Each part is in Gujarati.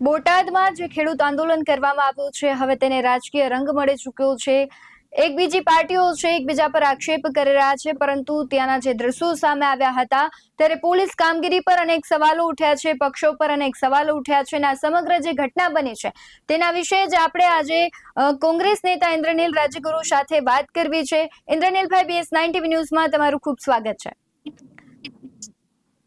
બોટાદમાં જે ખેડૂત આંદોલન કરવામાં આવ્યું છે હવે તેને રાજકીય રંગ મળી ચૂક્યો છે. એક બીજી પાર્ટીઓ છે એકબીજા પર આક્ષેપ કરી રહ્યા છે, પરંતુ ત્યાંના જે દ્રશ્યો સામે આવ્યા હતા ત્યારે પોલીસ કામગીરી પર અનેક સવાલો ઉઠ્યા છે, પક્ષો પર અનેક સવાલો ઉઠ્યા છે અને આ સમગ્ર જે ઘટના બની છે તેના વિશે જ આપણે આજે કોંગ્રેસ નેતા ઇન્દ્રનીલ રાજ્યગુરુ સાથે વાત કરવી છે. ઇન્દ્રનીલભાઈ, BS9 TV ન્યૂઝમાં તમારું ખૂબ સ્વાગત છે.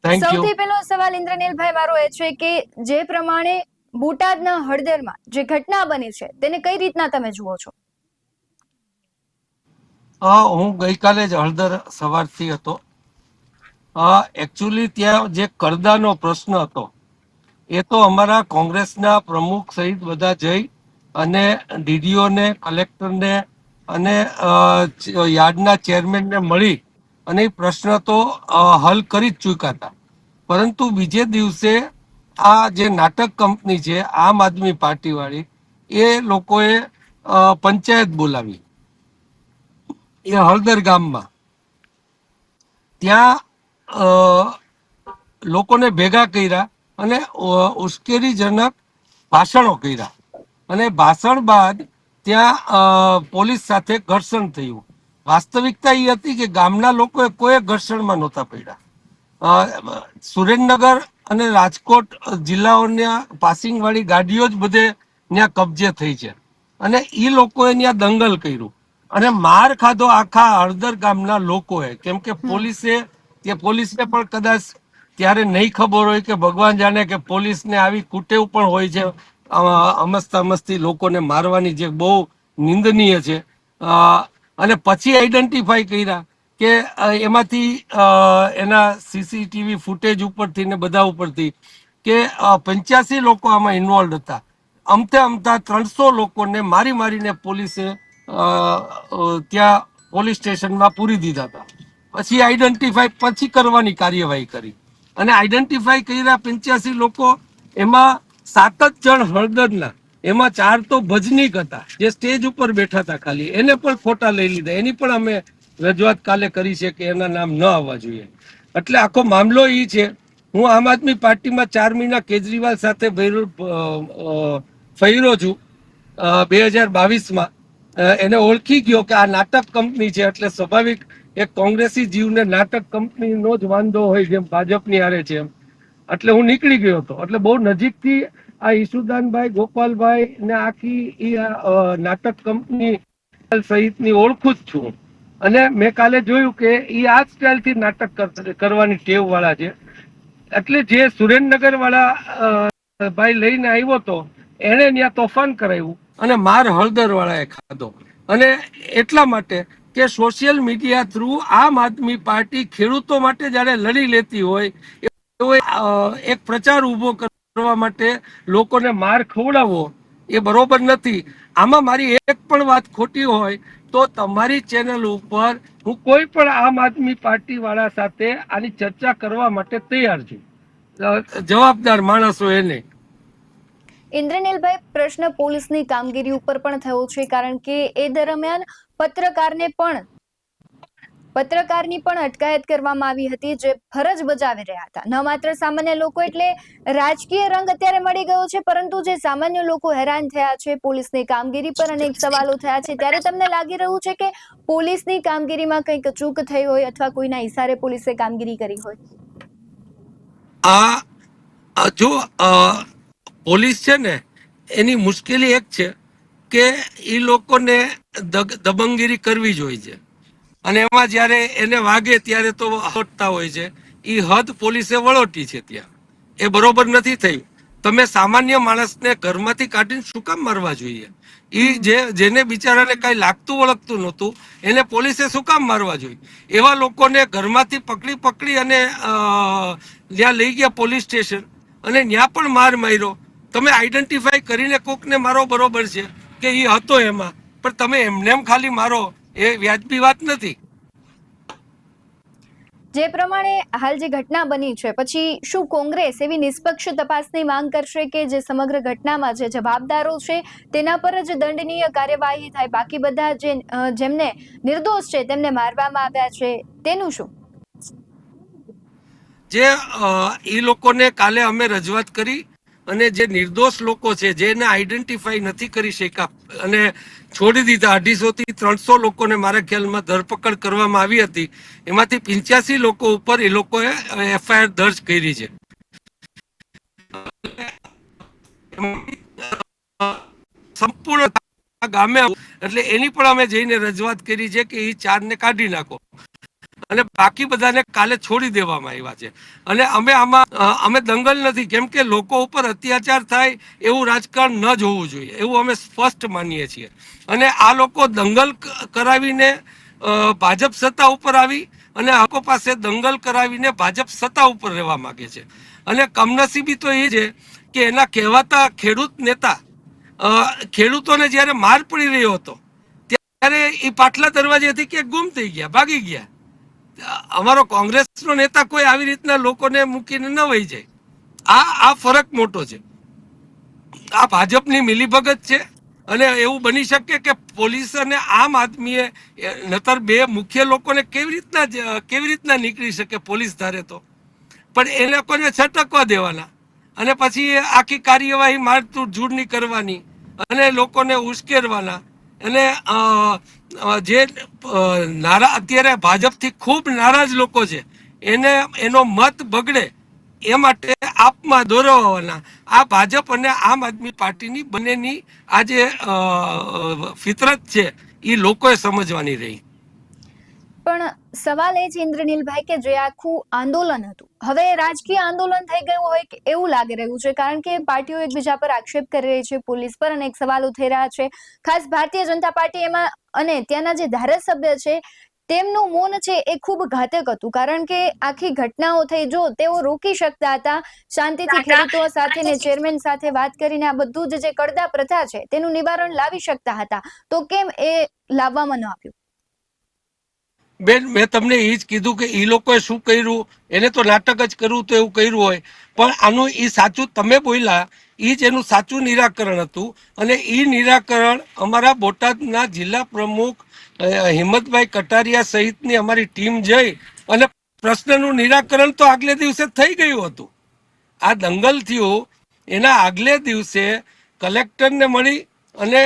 Thank you. સૌથી પહેલો સવાલ ઇન્દ્રનીલભાઈ મારો એ છે કે જે પ્રમાણે બોટાદના હળદરમાં જે ઘટના બની છે તેને કઈ રીતના તમે જુઓ છો? હું ગઈકાલે જ હળદર સવારથી હતો. એકચ્યુઅલી ત્યાં જે કરદાનો પ્રશ્ન હતો એ તો અમારા કોંગ્રેસના પ્રમુખ સહિત બધા જઈ અને ડીડીઓને, કલેક્ટરને અને યાર્ડના ચેરમેનને મળી અને એ પ્રશ્ન તો હલ કરી જ ચૂક્યા હતા. પરંતુ બીજે દિવસે આ જે નાટક કંપની છે આમ આદમી પાર્ટી વાળી, એ લોકોએ પંચાયત બોલાવી એ હળદર ગામમાં. ત્યાં લોકોને ભેગા કર્યા અને ઉશ્કેરીજનક ભાષણો કર્યા અને ભાષણ બાદ ત્યાં પોલીસ સાથે ઘર્ષણ થયું. વાસ્તવિકતા એ હતી કે ગામના લોકોએ કોઈ ઘર્ષણમાં નહોતા પડ્યા. સુરેન્દ્રનગર અને રાજકોટ જિલ્લાઓના પાસિંગ વાળી ગાડીઓ જ બધે ત્યાં કબજે થઈ છે અને એ લોકોએ ત્યાં દંગલ કર્યું અને માર ખાધો આખા હળદર ગામના લોકોએ. કેમ કે પોલીસને પણ કદાચ ત્યારે નહીં ખબર હોય કે ભગવાન જાણે કે પોલીસને આવી કુટેવ પણ હોય છે, અમસ્તા મસ્તી લોકોને મારવાની, જે બહુ નિંદનીય છે. અને પછી આઈડેન્ટિફાઈ કર્યા કે એમાંથી એના સીસીટીવી ફૂટેજ ઉપરથી ને બધા ઉપરથી કે 85 લોકો આમાં ઇન્વોલ્વ હતા. અમથા 300 લોકોને મારી મારીને પોલીસે ત્યાં પોલીસ સ્ટેશનમાં પૂરી દીધા હતા. પછી આઈડેન્ટિફાઈ કરવાની કાર્યવાહી કરી અને આઈડેન્ટિફાઈ કર્યા 85 લોકો. એમાં 7 જ જણ હળદરના, એમાં 4 તો ભજનીક હતા જે સ્ટેજ ઉપર બેઠા હતા ખાલી, એને પણ ખોટા લઈ લીધા. એની પણ અમે રજૂઆત કાલે કરી છે કે એના નામ ન આવવા જોઈએ. એટલે આખો મામલો એ છે. હું આમ આદમી પાર્ટીમાં 4 મહિના કેજરીવાલ સાથે ફર્યો છું. 2022માં એને ઓળખી ગયો કે આ નાટક કંપની છે, એટલે સ્વાભાવિક એક કોંગ્રેસી જીવને નાટક કંપનીનો જ વાંધો હોય જેમ ભાજપની હારે છે એમ. એટલે હું નીકળી ગયો હતો. એટલે બહુ નજીકથી આ ઈસુદાનભાઈ, ગોપાલભાઈ ને આખી નાટક કંપની સહિતની ઓળખું જ છું. અને મેં કાલે જોયું કે એ આ સ્ટાઇલથી નાટક કરવાની ટેવ વાળા છે. એટલે જે સુરેન્દ્રનગર વાળા ભાઈ લઈને આવ્યો હતો એને ત્યાં તોફાન કરાવ્યું અને માર હળદર વાળાએ ખાધો. અને એટલા માટે કે સોશિયલ મીડિયા થ્રુ આમ આદમી પાર્ટી ખેડૂતો માટે જ્યારે લડી લેતી હોય એક પ્રચાર ઉભો કરવા માટે લોકોને માર ખવડાવવો એ બરોબર નથી. આમાં મારી એક પણ વાત ખોટી હોય તો તમારી ચેનલ ઉપર હું કોઈ પણ આમ આદમી પાર્ટી વાળા સાથે આની ચર્ચા કરવા માટે તૈયાર છું, જવાબદાર માણસો એને. ઇન્દ્રનીલભાઈ, પ્રશ્ન પોલીસની કામગીરી ઉપર પણ થયો છે, કારણ કે એ દરમિયાન પત્રકારની પણ અટકાયત કરવામાં આવી હતી જે ફરજ બજાવી રહ્યા હતા. ન માત્ર સામાન્ય લોકો, એટલે રાજકીય રંગ અત્યારે મળી ગયો છે, પરંતુ જે સામાન્ય લોકો હેરાન થયા છે, પોલીસની કામગીરી પર અનેક સવાલો થયા છે. ત્યારે તમને લાગી રહ્યું છે કે પોલીસની કામગીરીમાં કંઈક ચૂક થઈ હોય અથવા કોઈના ઈશારે પોલીસે કામગીરી કરી હોય? જો પોલીસ છે ને, એની મુશ્કેલી એક છે કે એ લોકોને દબંગગીરી કરવી જોઈએ છે અને એમાં જ્યારે એને વાગે ત્યારે તો હટતા હોય છે. એ હદ પોલીસે વળોટી છે ત્યાં, એ બરોબર નથી થયું. તમે સામાન્ય માણસને ઘરમાંથી કાઢીને શું કામ મારવા જોઈએ? જેને બિચારાને કઈ લાગતું વળગતું નહોતું એને પોલીસે શું કામ મારવા જોઈએ? એવા લોકોને ઘરમાંથી પકડી અને ત્યાં લઈ ગયા પોલીસ સ્ટેશન અને ત્યાં પણ માર્યો. તમે આઈડેન્ટિફાઈ કરીને કોકને મારો બરોબર છે કે એ હતો એમાં, પણ તમે એમને ખાલી મારો એ વ્યાજબી વાત નથી. જે પ્રમાણે હાલ જે ઘટના બની છે પછી શું કોંગ્રેસ એવી નિષ્પક્ષ તપાસની માંગ કરશે કે જે સમગ્ર ઘટનામાં જે જવાબદારો છે તેના પર જ દંડનીય કાર્યવાહી થાય, બાકી બધા જેમને નિર્દોષ છે તેમને મારવામાં આવ્યા છે તેનું શું? જે એ લોકોને કાલે અમે રજૂઆત કરી અને જે નિર્દોષ લોકો છે જેને આઈડેન્ટિફાઈ નથી કરી શક્યા અને છોડી દીધા, 250 થી 300 લોકોને મારા ખ્યાલમાં ધરપકડ કરવામાં આવી હતી, એમાંથી 85 લોકો ઉપર એ લોકોએ એફઆઈઆર દર્જ કરી છે. સંપૂર્ણ ગામે એટલે એની પણ અમે જઈને રજૂઆત કરી છે કે એ 4ને કાઢી નાખો અને બાકી બધાને કાલે છોડી દેવામાં આવ્યા છે. અને અમે આમાં અમે દંગલ નથી, કેમ કે લોકો ઉપર અત્યાચાર થાય એવું રાજકારણ ન જ હોવું જોઈએ એવું અમે સ્પષ્ટ માનીએ છીએ. અને આ લોકો દંગલ કરાવીને ભાજપ સત્તા ઉપર આવી અને આ લોકો પાસે દંગલ કરાવીને ભાજપ સત્તા ઉપર રહેવા માંગે છે. અને કમનસીબી તો એ છે કે એના કહેવાતા ખેડૂત નેતા ખેડૂતોને જ્યારે માર પડી રહ્યો હતો ત્યારે એ પાટલા દરવાજેથી કે ગુમ થઈ ગયા, ભાગી ગયા. અમારો કોંગ્રેસનો નેતા કોઈ આવી રીતના લોકોને મૂકીને ન વહી જાય. આ ફરક મોટો છે. આ ભાજપની મિલીભગત છે. અને એવું બની શકે કે પોલીસ અને આમ આદમીએ નતર બે મુખ્ય લોકોને કેવી રીતના નીકળી શકે પોલીસ ધારે તો, પણ એ લોકોને છટકવા દેવાના અને પછી આખી કાર્યવાહી મારતું ઝૂડની કરવાની અને લોકોને ઉશ્કેરવાના. અને જે અત્યારે ભાજપથી ખૂબ નારાજ લોકો છે એનો મત બગડે એ માટે આપમાં દોરવાના. આ ભાજપ અને આમ આદમી પાર્ટીની બંનેની આ જે ફિતરત છે એ લોકોએ સમજવાની રહી. પણ સવાલ એ છે ઇન્દ્રનીલભાઈ કે જે આખું આંદોલન હતું હવે રાજકીય આંદોલન થઈ ગયું હોય કે એવું લાગી રહ્યું છે, કારણ કે પાર્ટીઓ એકબીજા પર આક્ષેપ કરી રહી છે, પોલીસ પર અનેક સવાલો થઈ રહ્યા છે. ખાસ ભારતીય જનતા પાર્ટી એમાં અને ત્યાંના જે ધારાસભ્ય છે તેમનું મૌન છે એ ખૂબ ઘાતક હતું, કારણ કે આખી ઘટનાઓ થઈ, જો તેઓ રોકી શકતા હતા શાંતિથી ખેડૂતો સાથે ને ચેરમેન સાથે વાત કરીને આ બધું જ જે કડદા પ્રથા છે તેનું નિવારણ લાવી શકતા હતા, તો કેમ એ લાવવામાં ન આવ્યું? બેન, મેં તમને એ જ કીધું કે એ લોકોએ શું કર્યું, એને તો નાટક જ કરવું તો એવું કર્યું હોય, પણ આનું એ સાચું તમે બોલ્યા એ જ એનું સાચું નિરાકરણ હતું. અને એ નિરાકરણ અમારા બોટાદના જિલ્લા પ્રમુખ હિંમતભાઈ કટારિયા સહિતની અમારી ટીમ જઈ અને પ્રશ્નનું નિરાકરણ તો આગલે દિવસે થઈ ગયું હતું. આ દંગલ થયું એના આગલે દિવસે કલેક્ટરને મળી અને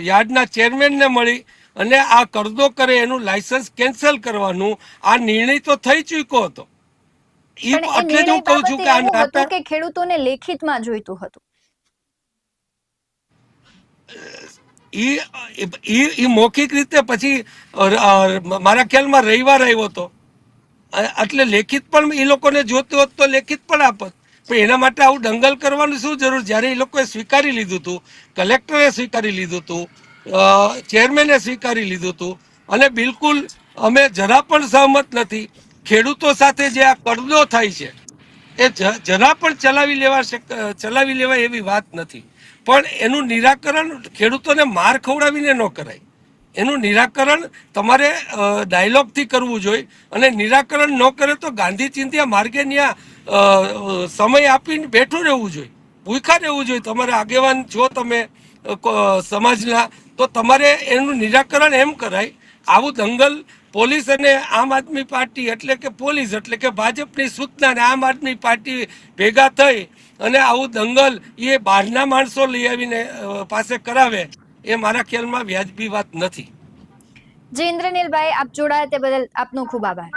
યાર્ડના ચેરમેનને મળી અને આ કરદો કરે એનું લાયસન્સ કેન્સલ કરવાનું આ નિર્ણય તો થઈ ચૂક્યો હતો. પણ એ એટલે જ હું નિર્ણય કહું છું બાબતે કે આ એવું હતું નાટક કે ખેડૂતોને લેખિતમાં જોઈતું હતું. ઈ મૌખિક રીતે પછી મારા ખ્યાલમાં રવિવાર આવ્યો હતો એટલે લેખિત પણ એ લોકોને જોતું હોત તો લેખિત પણ આપત. પણ એના માટે આવું દંગલ કરવાનું શું જરૂર, જ્યારે એ લોકોએ સ્વીકારી લીધું હતું, કલેક્ટરે સ્વીકારી લીધું હતું, ચેરમેને સ્વીકારી લીધું હતું. અને બિલકુલ અમે જરા પણ સહમત નથી. ખેડૂતો સાથે જે આ કરદો થાય છે એ જરા પણ ચલાવી લેવાય એવી વાત નથી. પણ એનું નિરાકરણ ખેડૂતોને માર ખવડાવીને ન કરાય. એનું નિરાકરણ તમારે ડાયલોગથી કરવું જોઈએ. અને નિરાકરણ ન કરે તો ગાંધી ચિંધ્યા માર્ગે ત્યાં સમય આપીને બેઠું રહેવું જોઈએ, ભૂખ્યા રહેવું જોઈએ. તમારે આગેવાન છો તમે સમાજના, તો તમારે એનું નિરાકરણ એમ કરાય. આવું દંગલ પોલીસ અને આમ આદમી પાર્ટી એટલે કે પોલીસ એટલે કે ભાજપની સૂચના અને આમ આદમી પાર્ટી ભેગા થઈ અને આવું દંગલ એ બહારના માણસો લઈ આવીને પાસે કરાવે એ મારા ખ્યાલમાં વ્યાજબી વાત નથી. જી ઇન્દ્રનીલભાઈ, આપ જોડાયા તે બદલ આપનો ખૂબ આભાર.